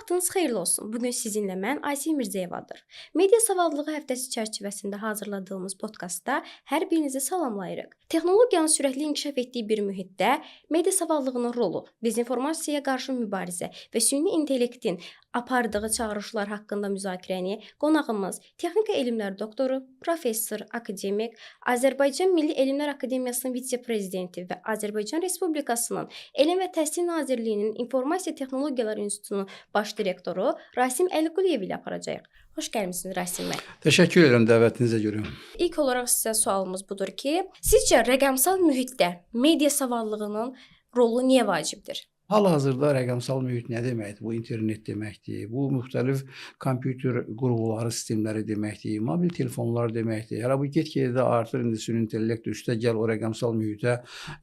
Vaxtınız xeyirli olsun. Bugün sizinlə mən Aysin Mirzəyevadır. Media savadlılığı həftəsi çərçivəsində hazırladığımız podkastda hər birinizi salamlayırıq. Texnologiyanın sürətli inkişaf etdiyi bir mühitdə media savadlılığının rolu, dezinformasiyaya qarşı mübarizə və süni intellektin apardığı çağırışlar haqqında müzakirəni qonağımız Texnika Elmlər doktoru, professor, akademik, Azərbaycan Milli Elmlər Akademiyasının vitse-prezidenti və Azərbaycan Respublikasının Elm və Təhsil Nazirliyinin İnformasiya Texnologiyaları İnstitutunun baş direktoru Rasim Əliquliyev ilə aparacağıq. Xoş gəlmisiniz Rasim bəy. Təşəkkür edirəm dəvətinizə görə. İlk olaraq sizə sualımız budur ki, sizcə rəqəmsal mühitdə media savadlılığının rolu niyə vacibdir? Hal-hazırda rəqəmsal mühit nə deməkdir? Bu internet deməkdir, bu müxtəlif kompüter qurğuları, sistemləri deməkdir, mobil telefonlar deməkdir. Hələ bu get-gedə artır, indi süni intellekt üstə gəl o rəqəmsal mühitə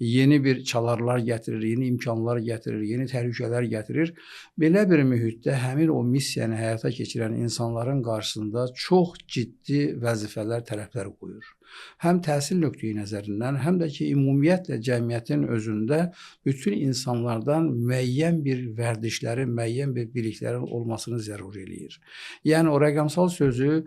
yeni bir çalarlar gətirir, yeni imkanlar gətirir, yeni təhlükələr gətirir. Belə bir mühitdə həmin o missiyanı həyata keçirən insanların qarşısında çox ciddi vəzifələr, tələblər qoyur. Həm təhsil nöqteyi nəzərindən, həm də ki, ümumiyyətlə cəmiyyətin özündə bütün insanlardan müəyyən bir vərdişlərin, müəyyən bir biliklərin olmasını zəruri eləyir. Yəni, o rəqəmsal sözü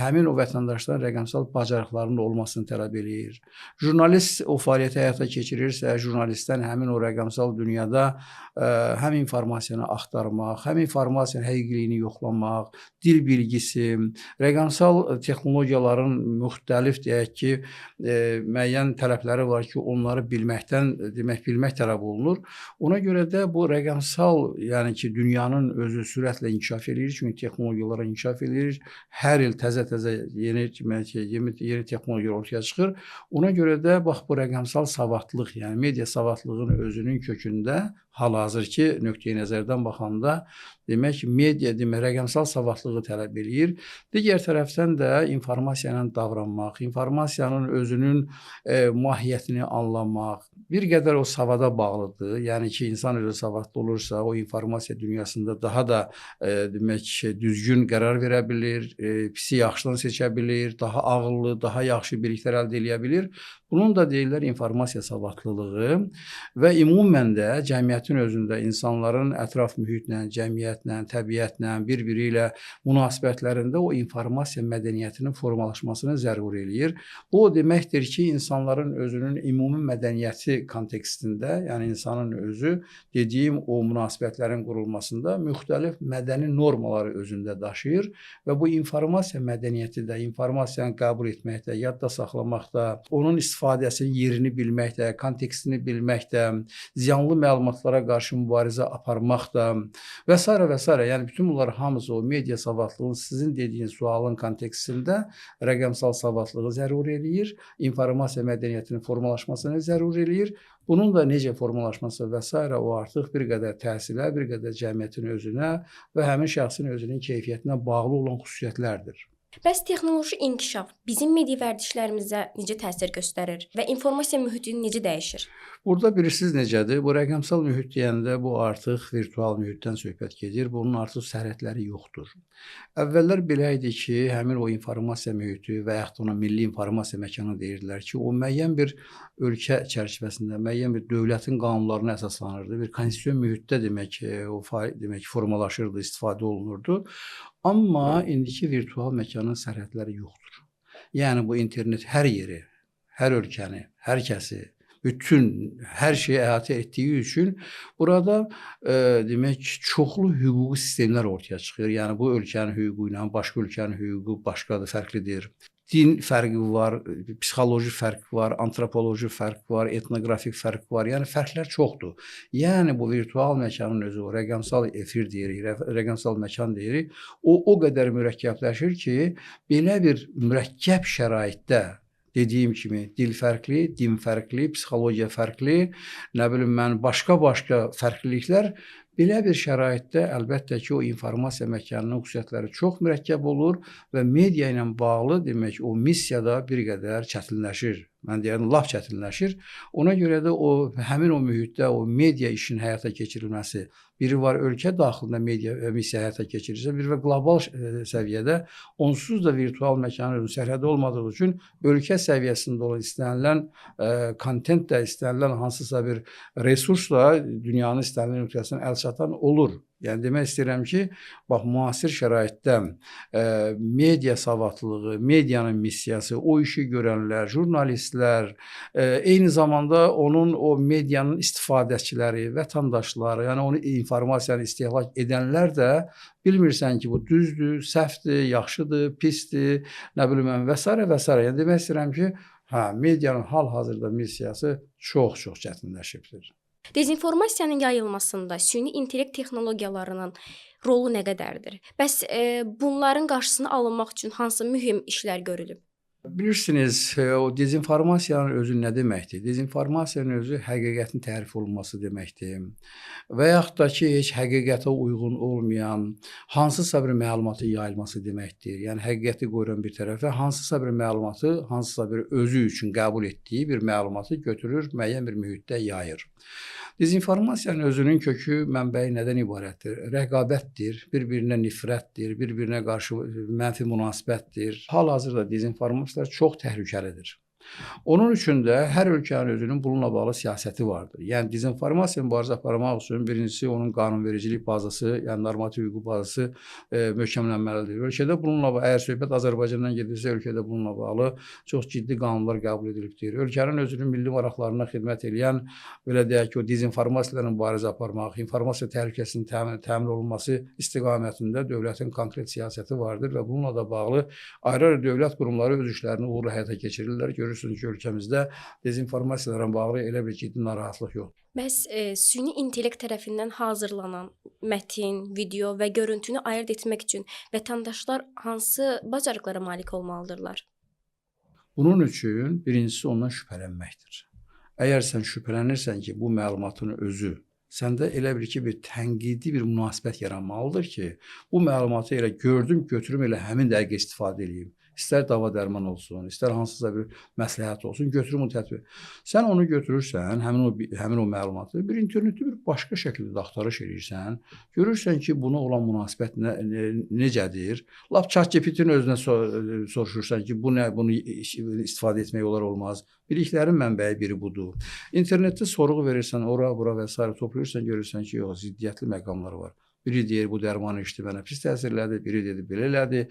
həmin o vətəndaşların rəqəmsal bacarıqlarının olmasını tələb eləyir. Jurnalist o fəaliyyəti həyata keçirirsə, jurnalistdən həmin o rəqəmsal dünyada həm informasiyanı axtarmaq, həm informasiyanın həqiqiliyini yoxlamaq, dil bilgisi, rəqəmsal texnologiyaların müxtəlif deyək ki, müəyyən tələbləri var ki, onları bilmək tələb olunur. Ona görə də bu rəqəmsal, yəni ki, dünyanın özü sürətlə inkişaf edir, çünki texnologiyalar inkişaf edir. Hər il təzə-təzə yeni texnologiyalar ortaya çıxır. Ona görə də bax bu rəqəmsal savadlılıq, yəni media savadlılığının özünün kökündə hal-hazırki nöqteyi nəzərdən baxanda demək media rəqəmsal savadlılığı tələb eləyir. Digər tərəfdən də informasiya ilə davranmaq, informasiyanın özünün mahiyyətini anlamaq bir qədər o savada bağlıdır. Yəni ki, insan özü savadlı olursa, o informasiya dünyasında daha da demək düzgün qərar verə bilir, pisi yaxşıdan seçə bilir, daha ağıllı, daha yaxşı biliklər əldə edə bilir. Bunun da deyirlər informasiya savadlılığı və ümumən də cəmiyyətin özündə insanların ətraf mühitlə, cəmiyyətlə, təbiətlə, bir-biri ilə münasibətlərində o informasiya mədəniyyətinin formalaşmasını zəruri eləyir. Bu o deməkdir ki, insanların özünün ümumi mədəniyyəti kontekstində, yəni insanın özü dediyim o münasibətlərin qurulmasında müxtəlif mədəni normaları özündə daşıyır və bu informasiya mədəniyyəti də, informasiyanı qəbul etməkdə, yadda saxlamaqda, onun istifadəsinin yerini bilməkdə, kontekstini bilməkdə, ziyanlı məlumatlara qarşı mübarizə aparmaqda və s. və s. Yəni bütün bunlar hamısı o media savadlılığının sizin dediyiniz sualın kontekstində rəqəmsal savadlığı zəruri eləyir, informasiya mədəniyyətinin formalaşmasını zəruri eləyir. Bunun da necə formalaşması və s. o artıq bir qədər təhsilə, bir qədər cəmiyyətin özünə və həmin şəxsin özünün keyfiyyətinə bağlı olan xüsusiyyətlərdir. Bəs texnoloji inkişaf bizim media vərdişlərimizə necə təsir göstərir və informasiya mühitini necə dəyişir? Burada bilirsiniz necədir? Bu rəqəmsal mühit deyəndə bu artıq virtual mühitdən söhbət gedir. Bunun artıq sərhədləri yoxdur. Əvvəllər belə idi ki, həmin o informasiya mühiti və yaxud ona milli informasiya məkanı deyirdilər ki, o müəyyən bir ölkə çərçivəsində, müəyyən bir dövlətin qanunlarına əsaslanırdı. Bir konstitusiyon mühitdə demək formalaşırdı, istifadə olunurdu. Amma indiki virtual məkanın sərhədləri yoxdur. Yəni bu internet hər yeri, hər ölkəni, hər kəsi, bütün hər şeyi əhatə etdiyi üçün burada demək çoxlu hüquqi sistemlər ortaya çıxır. Yəni bu ölkənin hüququ ilə başqa ölkənin hüququ başqadır, fərqlidir. Din fərqi var, psixoloji fərq var, antropoloji fərq var, etnoqrafik fərq var. Yəni fərqlər çoxdur. Yəni bu virtual məkanın özü, o rəqəmsal efir deyirik, rəqəmsal məkan deyirik, o qədər mürəkkəbləşir ki, belə bir mürəkkəb şəraitdə dediyim kimi dil fərqli, din fərqli, psixologiya fərqli, nə bilim mən başqa fərqliliklər belə bir şəraitdə əlbəttə ki, o informasiya məkanının xüsusiyyətləri çox mürəkkəb olur və media ilə bağlı demək o missiyada bir qədər çətinləşir. Mən deyirəm, lap çətinləşir. Ona görə də həmin o mühitdə o media işinin həyata keçirilməsi Biri var ölkə daxilində media missiya həyata keçirirsə, biri var qlobal səviyyədə onsuz da virtual məkanın sərhədi olmadığı üçün ölkə səviyyəsində olan istənilən kontent də, istənilən hansısa bir resurs da dünyanın istənilən nöqtəsindən əlçatan olur. Yəni demək istəyirəm ki, bax müasir şəraitdə media savadlılığı, medianın missiyası, o işi görənlər, jurnalistlər, eyni zamanda onun o medianın istifadəçiləri, vətəndaşları, yəni onu informasiyanı istehlak edənlər də bilmirsən ki, bu düzdür, səhvdir, yaxşıdır, pisdir, nə bilim mən və s. və s. Yəni demək istəyirəm ki, medianın hal-hazırda missiyası çox-çox çətinləşibdir. Dezinformasiyanın yayılmasında süni intellekt texnologiyalarının rolu nə qədərdir? Bəs bunların qarşısını alınmaq üçün hansı mühüm işlər görülüb? Bilirsiniz, o dezinformasiyanın özü nə deməkdir? Dezinformasiyanın özü həqiqətin tərif olunması deməkdir. Və yaxud da ki, heç həqiqətə uyğun olmayan hansısa bir məlumatın yayılması deməkdir. Yəni həqiqəti qoyuran bir tərəfə hansısa bir məlumatı, hansısa bir özü üçün qəbul etdiyi bir məlumatı götürür, müəyyən bir mühitdə yayır. Dezinformasiyanın özünün kökü, mənbəyi nədən ibarətdir? Rəqabətdir, bir-birinə nifrətdir, bir-birinə qarşı mənfi münasibətdir. Hal-hazırda dezinformasiyalar çox təhlükəlidir. Onun üçün də hər ölkənin özünün bununla bağlı siyasəti vardır. Yəni dezinformasiya mübarizə aparmaq üçün birincisi onun qanunvericilik bazası, yəni normativ hüquq bazası möhkəmlənməlidir. Ölkədə bununla bağlı, əgər söhbət Azərbaycandan gedirsə, ölkədə bununla bağlı çox ciddi qanunlar qəbul edilibdir. Ölkənin özünün milli maraqlarına xidmət edən, belə deyək ki, o dezinformasiyalarla mübarizə aparmaq, informasiya təhlükəsinin təmin olunması istiqamətində dövlətin konkret siyasəti vardır və bununla da bağlı ayrı-ayrı dövlət qurumları öz işlərini uğurla həyata keçirirlər. Görürsünüz ki, ölkəmizdə dezinformasiyalarla bağlı elə bir ciddi narahatlıq yoxdur. Bəs süni intellekt tərəfindən hazırlanan mətin, video və görüntünü ayırd etmək üçün vətəndaşlar hansı bacarıqlara malik olmalıdırlar? Bunun üçün birincisi ondan şübhələnməkdir. Əgər sən şübhələnirsən ki, bu məlumatın özü səndə elə bir ki, bir tənqidi bir münasibət yaranmalıdır ki, bu məlumatı elə gördüm, götürüm elə həmin dəqiqə istifadə edeyim. İstər dava dərman olsun, istər hansısa bir məsləhət olsun, götürüm onu tətbiq. Sən onu götürürsən, həmin o məlumatı bir internetdə bir başqa şəkildə axtarış edirsən, görürsən ki, buna olan münasibət necədir? Lap ChatGPT-nin özünə soruşursan ki, bunu istifadə etmək olar olmaz. Biliklərin mənbəyi biri budur. İnternetdə sorğu verirsən, ora, bura və s. toplayırsan, görürsən ki, yox, ziddiyyətli məqamlar var. Biri deyir, bu dərmanı içdi, mənə pis təsir elədi, biri dedi, belə elədi.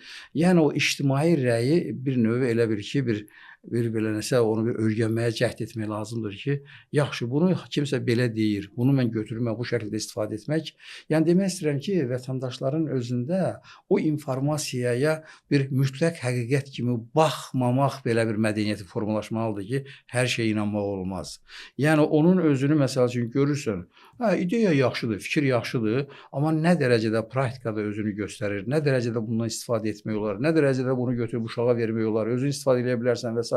Yəni, o ictimai rəyi bir növ elə bir ki, bir belə nəsə onu bir öyrənməyə cəhd etmək lazımdır ki, yaxşı, bunu kimsə belə deyir, bunu mən götürüm, bu şəkildə istifadə etmək. Yəni, demək istəyirəm ki, vətəndaşların özündə o informasiyaya bir mütləq həqiqət kimi baxmamaq belə bir mədəniyyəti formalaşmalıdır ki, hər şey inanmaq olmaz. Yəni, onun özünü, məsəl üçün, görürsən, ideya yaxşıdır, fikir yaxşıdır, amma nə dərəcədə praktikada özünü göstərir, nə dərəcədə bundan istifadə etmək olar, nə dərəcədə bunu götürüb uşağa vermək olar, özün istifadə edə bilərsən və s.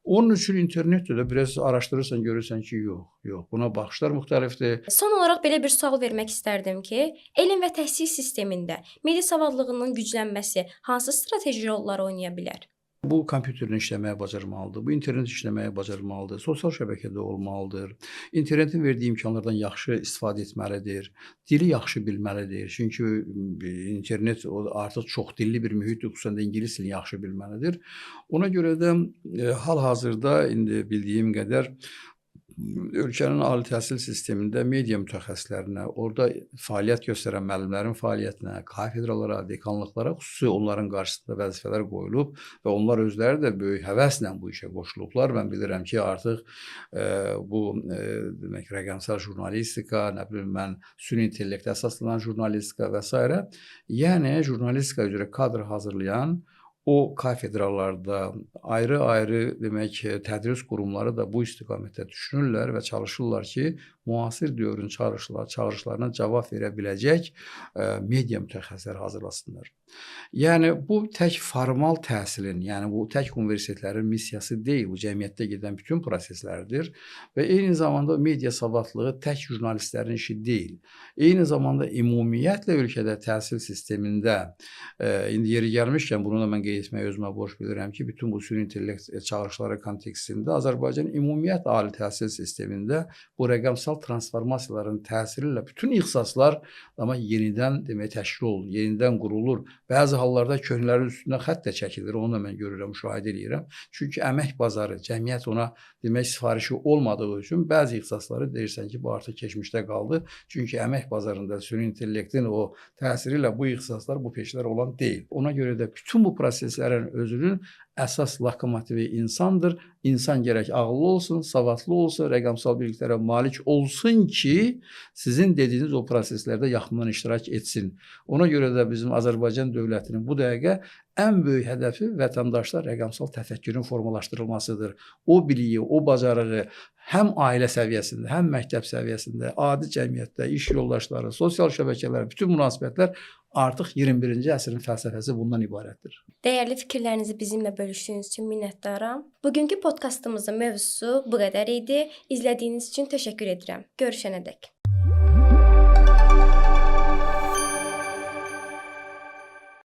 Onun üçün internetdə də biraz araşdırırsan, görürsən ki, yox, buna baxışlar müxtəlifdir. Son olaraq belə bir sual vermək istərdim ki, elm və təhsil sistemində media savadlığının güclənməsi hansı strateji rollar oynaya bilər? Bu kompüterin işləməyə bacarmalıdır, bu internet işləməyə bacarmalıdır, sosial şəbəkədə olmalıdır, internetin verdiyi imkanlardan yaxşı istifadə etməlidir, dili yaxşı bilməlidir. Çünki internet artıq çox dilli bir mühitdir, xüsusən də ingilis dilini yaxşı bilməlidir. Ona görə də hal-hazırda indi bildiyim qədər ölkənin ali təhsil sistemində media mütəxəssislərinə, orada fəaliyyət göstərən müəllimlərin fəaliyyətinə, kafedralara, dekanlıqlara xüsusi onların qarşısında vəzifələr qoyulub və onlar özləri də böyük həvəslə bu işə qoşulublar. Mən bilirəm ki, artıq bu demək rəqəmsal jurnalistika, nə bilim mən süni intellektə əsaslanan jurnalistika və s. Yəni jurnalistika üzrə kadr hazırlayan o kafedralarda ayrı-ayrı demək tədris qurumları da bu istiqamətdə düşünürlər və çalışırlar ki, müasir dövrün çağırışlarına cavab verə biləcək media mütəxəssisləri hazırlasınlar. Yəni bu tək formal təhsilin, yəni bu tək universitetlərin missiyası deyil, bu cəmiyyətdə gedən bütün proseslərdir və eyni zamanda media savadlığı tək jurnalistlərin işi deyil. Eyni zamanda ümumiyyətlə ölkədə təhsil sistemində indi yeri gəlmişkən bunu da mən qeyd etməyi özümə borc bilirəm ki, bütün bu süni intellekt çağırışları kontekstində Azərbaycan ümumiyyətlə ali təhsil sistemində bu rəqəmsal transformasiyaların təsiri ilə bütün ixtisaslar amma yenidən demək təşkil olunur, yenidən qurulur. Bəzi hallarda köhnələrin üstünə xətt də çəkilir. Onu da mən görürəm, müşahidə edirəm. Çünki əmək bazarı, cəmiyyət ona demək sifarişi olmadığı üçün bəzi ixtisasları deyirsən ki, bu artıq keçmişdə qaldı. Çünki əmək bazarında süni intellektin o təsiri ilə bu ixtisaslar, bu peşələr olan deyil. Ona görə də bütün bu proseslərin özünün əsas lokomotivi insandır. İnsan gərək ağıllı olsun, savadlı olsun, rəqəmsal biliklərə malik olsun ki, sizin dediyiniz o proseslərdə yaxından iştirak etsin. Ona görə də bizim Azərbaycan dövlətinin bu dəqiqə ən böyük hədəfi vətəndaşlar rəqəmsal təfəkkürün formalaşdırılmasıdır. O biliyi, o bacarığı həm ailə səviyyəsində, həm məktəb səviyyəsində, adi cəmiyyətdə, iş yoldaşları, sosial şəbəkələr, bütün münasibətlər artıq 21-ci əsrin fəlsəfəsi bundan ibarətdir. Dəyərli fikirlərinizi bizimlə bölüşdüyünüz üçün minnətdaram. Bugünkü podkastımızın mövzusu bu qədər idi. İzlədiyiniz üçün təşəkkür edirəm. Görüşənədək.